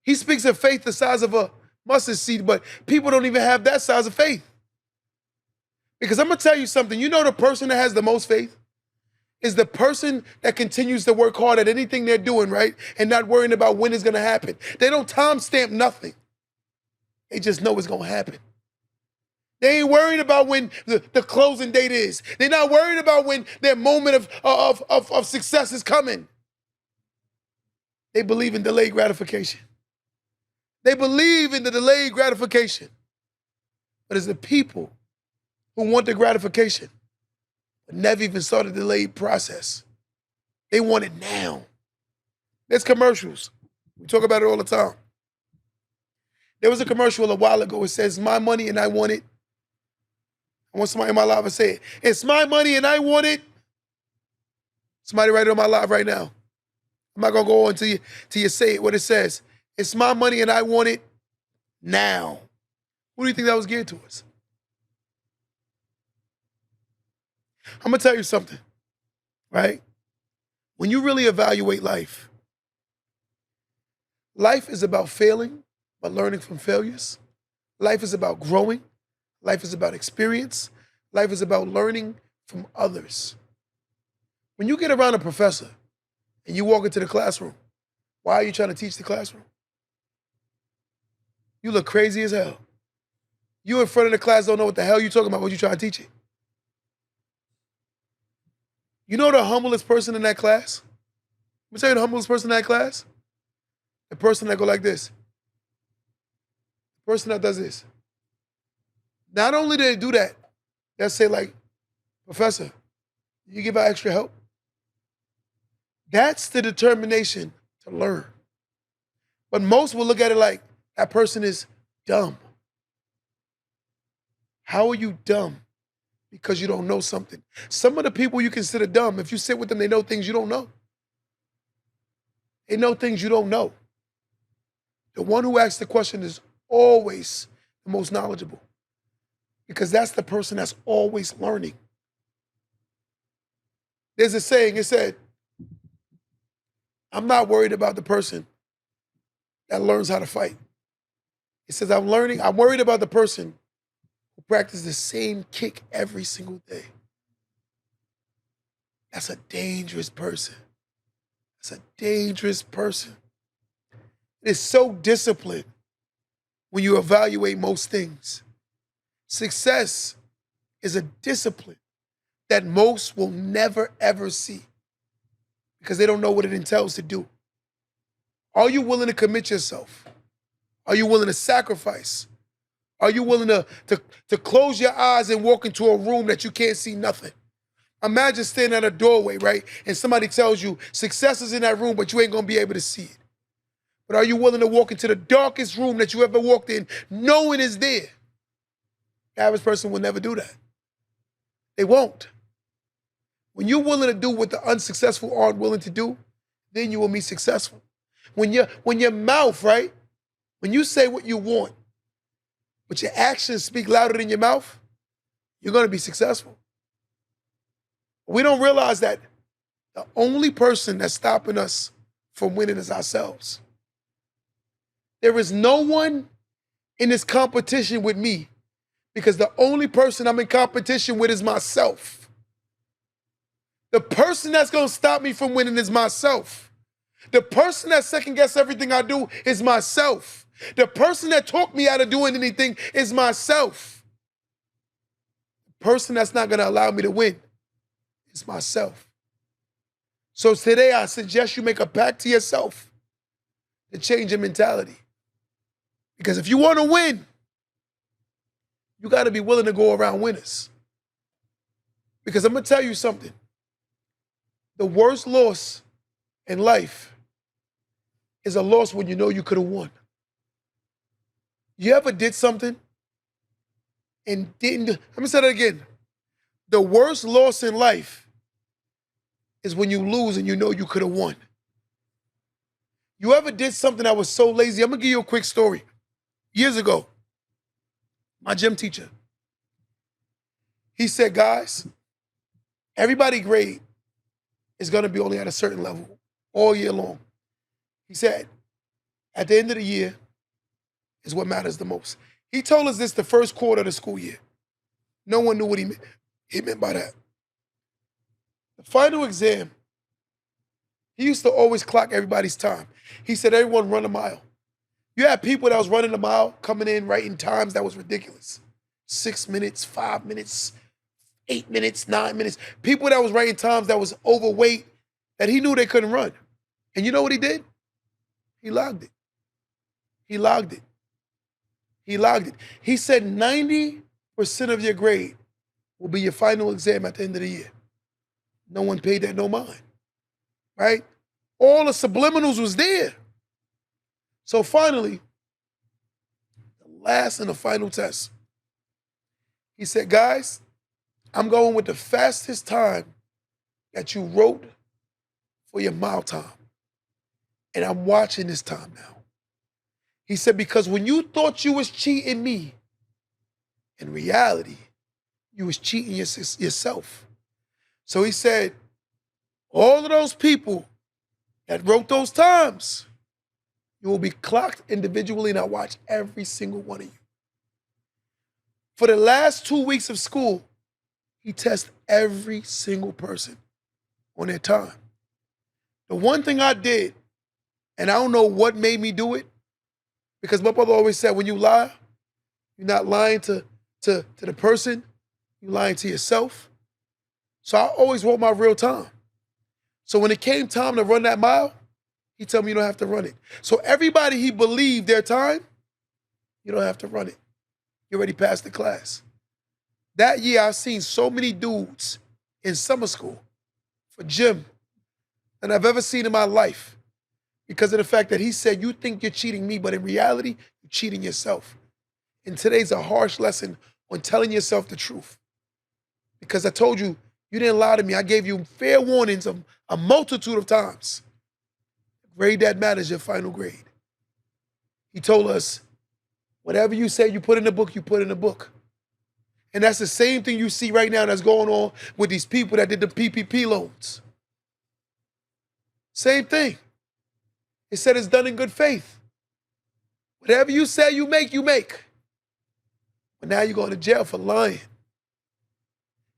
B: He speaks of faith the size of a mustard seed, but people don't even have that size of faith. Because I'm going to tell you something. You know the person that has the most faith is the person that continues to work hard at anything they're doing, right? And not worrying about when it's going to happen. They don't timestamp nothing. They just know it's going to happen. They ain't worried about when the closing date is. They're not worried about when their moment of success is coming. They believe in delayed gratification. They believe in the delayed gratification. But it's the people who want the gratification but never even started the delayed process. They want it now. There's commercials. We talk about it all the time. There was a commercial a while ago. It says, "My money and I want it." I want somebody in my live to say it. "It's my money and I want it." Somebody write it on my live right now. I'm not going to go on till you say it, what it says. "It's my money and I want it now." Who do you think that was geared towards? I'm going to tell you something, right? When you really evaluate life, life is about failing, but learning from failures. Life is about growing. Life is about experience. Life is about learning from others. When you get around a professor and you walk into the classroom, why are you trying to teach the classroom? You look crazy as hell. You in front of the class don't know what the hell you're talking about, what you trying to teach it. You know the humblest person in that class? Let me tell you the humblest person in that class? The person that go like this. The person that does this. Not only do they do that, they'll say like, "Professor, you give out extra help?" That's the determination to learn. But most will look at it like, that person is dumb. How are you dumb? Because you don't know something. Some of the people you consider dumb, if you sit with them, they know things you don't know. They know things you don't know. The one who asks the question is always the most knowledgeable, because that's the person that's always learning. There's a saying, it said, "I'm not worried about the person that learns how to fight." It says, I'm worried about the person who practices the same kick every single day. That's a dangerous person. That's a dangerous person. It is so disciplined when you evaluate most things. Success is a discipline that most will never, ever see because they don't know what it entails to do. Are you willing to commit yourself? Are you willing to sacrifice? Are you willing to close your eyes and walk into a room that you can't see nothing? Imagine standing at a doorway, right? And somebody tells you success is in that room, but you ain't gonna be able to see it. But are you willing to walk into the darkest room that you ever walked in, knowing it's there? The average person will never do that. They won't. When you're willing to do what the unsuccessful aren't willing to do, then you will be successful. When your mouth, right? When you say what you want, but your actions speak louder than your mouth, you're gonna be successful. We don't realize that the only person that's stopping us from winning is ourselves. There is no one in this competition with me because the only person I'm in competition with is myself. The person that's going to stop me from winning is myself. The person that second guess everything I do is myself. The person that talked me out of doing anything is myself. The person that's not going to allow me to win is myself. So today I suggest you make a pact to yourself to change your mentality. Because if you want to win, you got to be willing to go around winners. Because I'm going to tell you something. The worst loss in life is a loss when you know you could have won. You ever did something and didn't? Let me say that again. The worst loss in life is when you lose and you know you could have won. You ever did something that was so lazy? I'm going to give you a quick story. Years ago, my gym teacher, he said, guys, everybody grade is going to be only at a certain level all year long. He said, at the end of the year is what matters the most. He told us this the first quarter of the school year. No one knew what he meant by that. The final exam, he used to always clock everybody's time. He said, everyone run a mile. You had people that was running a mile coming in writing times that was ridiculous. 6 minutes, 5 minutes, 8 minutes, 9 minutes. People that was writing times that was overweight that he knew they couldn't run. And you know what he did? He logged it. He logged it. He logged it. He said 90% of your grade will be your final exam at the end of the year. No one paid that no mind, right? All the subliminals was there. So finally, the last and the final test, he said, guys, I'm going with the fastest time that you wrote for your mile time. And I'm watching this time now. He said, because when you thought you was cheating me, in reality, you was cheating yourself. So he said, all of those people that wrote those times, you will be clocked individually, and I watch every single one of you. For the last 2 weeks of school, he tests every single person on their time. The one thing I did, and I don't know what made me do it, because my brother always said, when you lie, you're not lying to the person, you're lying to yourself. So I always wrote my real time. So when it came time to run that mile, he told me you don't have to run it. So everybody he believed their time, you don't have to run it. You already passed the class. That year, I've seen so many dudes in summer school for gym than I've ever seen in my life because of the fact that he said, you think you're cheating me, but in reality, you're cheating yourself. And today's a harsh lesson on telling yourself the truth. Because I told you, you didn't lie to me. I gave you fair warnings a multitude of times. The grade that matters, your final grade. He told us, whatever you say you put in the book, you put in the book. And that's the same thing you see right now that's going on with these people that did the PPP loans. Same thing. It said it's done in good faith. Whatever you say you make, you make. But now you're going to jail for lying.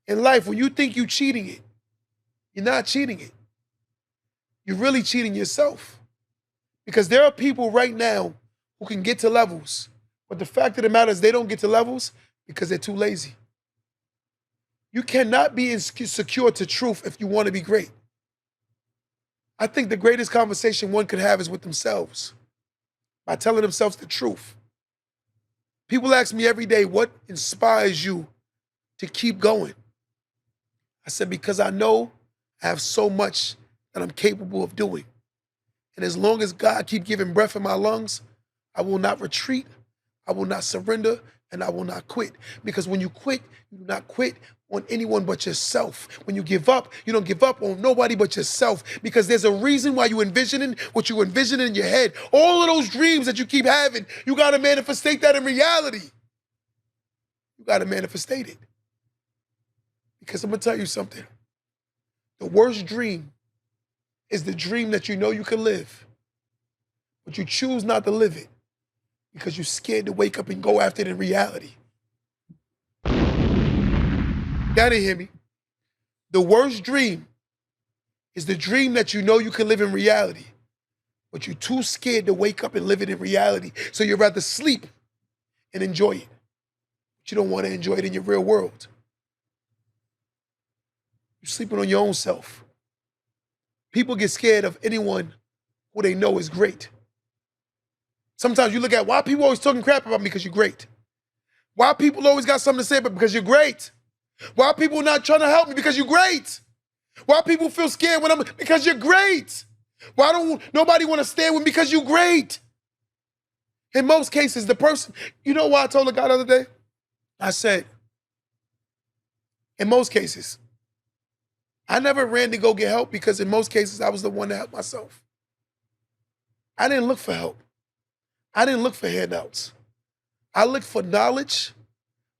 B: In life, when you think you're cheating it, you're not cheating it. You're really cheating yourself. Because there are people right now who can get to levels, but the fact of the matter is they don't get to levels because they're too lazy. You cannot be insecure to truth if you want to be great. I think the greatest conversation one could have is with themselves, by telling themselves the truth. People ask me every day, what inspires you to keep going? I said, because I know I have so much that I'm capable of doing. And as long as God keep giving breath in my lungs, I will not retreat, I will not surrender, and I will not quit. Because when you quit, you do not quit on anyone but yourself. When you give up, you don't give up on nobody but yourself. Because there's a reason why you envisioning what you envision in your head. All of those dreams that you keep having, you got to manifestate that in reality. You got to manifestate it. Because I'm going to tell you something. The worst dream is the dream that you know you can live, but you choose not to live it because you're scared to wake up and go after it in reality. Y'all didn't hear me. The worst dream is the dream that you know you can live in reality, but you're too scared to wake up and live it in reality. So you'd rather sleep and enjoy it. But you don't want to enjoy it in your real world. You're sleeping on your own self. People get scared of anyone who they know is great. Sometimes you look at why people always talking crap about me because you're great. Why people always got something to say about me because you're great. Why people not trying to help me because you're great. Why people feel scared when I'm because you're great. Why don't nobody want to stand with me because you're great. In most cases, the person, you know why I told the guy the other day? I said, in most cases, I never ran to go get help because in most cases, I was the one to help myself. I didn't look for help. I didn't look for handouts. I looked for knowledge.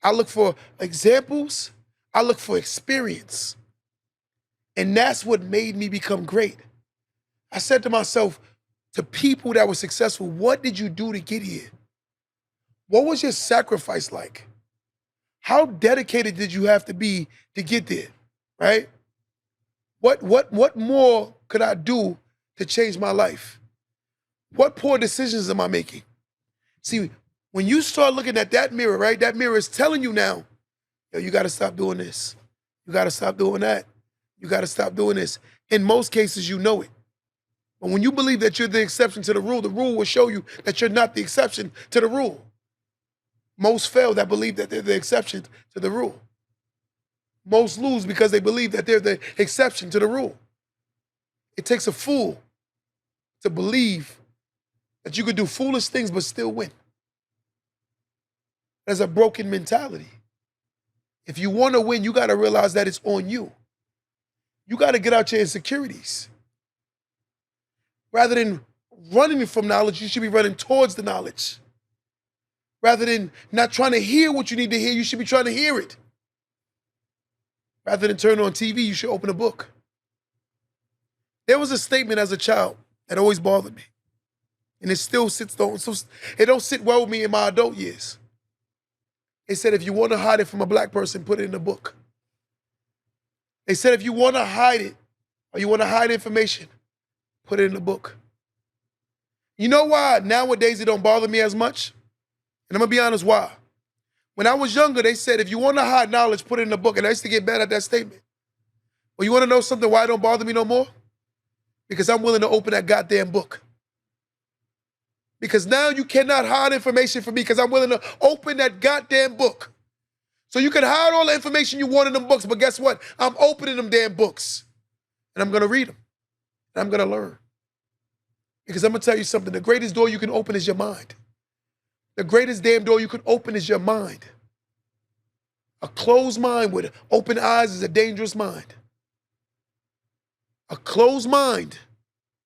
B: I looked for examples. I looked for experience. And that's what made me become great. I said to myself, to people that were successful, what did you do to get here? What was your sacrifice like? How dedicated did you have to be to get there, right? What more could I do to change my life? What poor decisions am I making? See, when you start looking at that mirror, right, that mirror is telling you now, yo, you gotta stop doing this. You gotta stop doing that. You gotta stop doing this. In most cases, you know it. But when you believe that you're the exception to the rule will show you that you're not the exception to the rule. Most fail that believe that they're the exception to the rule. Most lose because they believe that they're the exception to the rule. It takes a fool to believe that you could do foolish things but still win. That's a broken mentality. If you want to win, you got to realize that it's on you. You got to get out your insecurities. Rather than running from knowledge, you should be running towards the knowledge. Rather than not trying to hear what you need to hear, you should be trying to hear it. Rather than turn on TV, you should open a book. There was a statement as a child that always bothered me. And it still it don't sit well with me in my adult years. They said, if you want to hide it from a black person, put it in a book. They said, if you want to hide it, or you want to hide information, put it in a book. You know why nowadays it don't bother me as much? And I'm going to be honest why. When I was younger, they said, if you want to hide knowledge, put it in a book. And I used to get mad at that statement. Well, you want to know something why it don't bother me no more? Because I'm willing to open that goddamn book. Because now you cannot hide information from me because I'm willing to open that goddamn book. So you can hide all the information you want in them books, but guess what? I'm opening them damn books. And I'm going to read them. And I'm going to learn. Because I'm going to tell you something. The greatest door you can open is your mind. The greatest damn door you can open is your mind. A closed mind with open eyes is a dangerous mind. A closed mind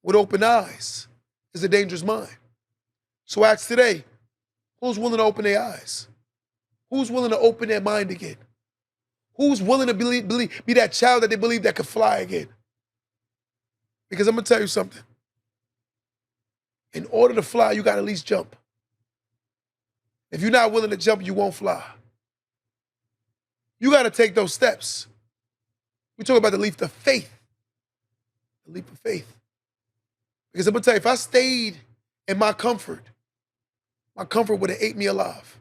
B: with open eyes is a dangerous mind. So ask today, who's willing to open their eyes? Who's willing to open their mind again? Who's willing to be that child that they believe that could fly again? Because I'm going to tell you something. In order to fly, you got to at least jump. If you're not willing to jump, you won't fly. You got to take those steps. We talk about the leap of faith. The leap of faith. Because I'm going to tell you, if I stayed in my comfort would have ate me alive.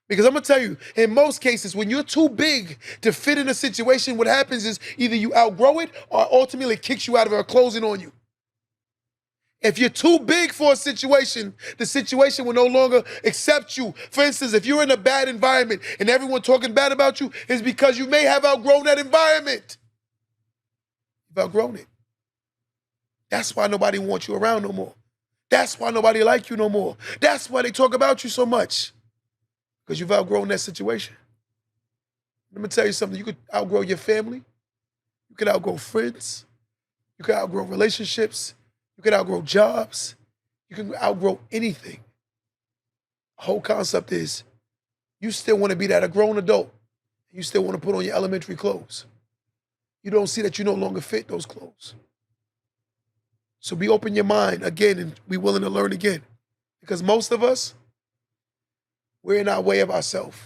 B: Because I'm going to tell you, in most cases, when you're too big to fit in a situation, what happens is either you outgrow it or ultimately it kicks you out of it or closing on you. If you're too big for a situation, the situation will no longer accept you. For instance, if you're in a bad environment and everyone talking bad about you, it's because you may have outgrown that environment. You've outgrown it. That's why nobody wants you around no more. That's why nobody like you no more. That's why they talk about you so much. Because you've outgrown that situation. Let me tell you something. You could outgrow your family. You could outgrow friends. You could outgrow relationships. You could outgrow jobs. You can outgrow anything. The whole concept is you still want to be that a grown adult. You still want to put on your elementary clothes. you don't see that you no longer fit those clothes. So be open your mind again and be willing to learn again. Because most of us, we're in our way of ourselves.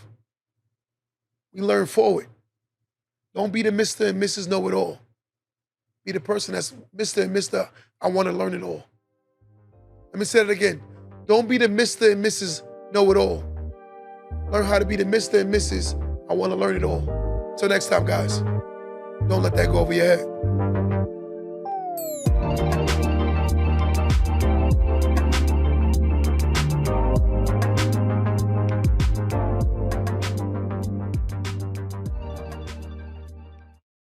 B: We learn forward. Don't be the Mr. and Mrs. Know-It-All. Be the person that's Mr. and Mr. I want to learn it all. Let me say it again. Don't be the Mr. and Mrs. Know-It-All. Learn how to be the Mr. and Mrs. I want to learn it all. Till next time, guys. Don't let that go over your head.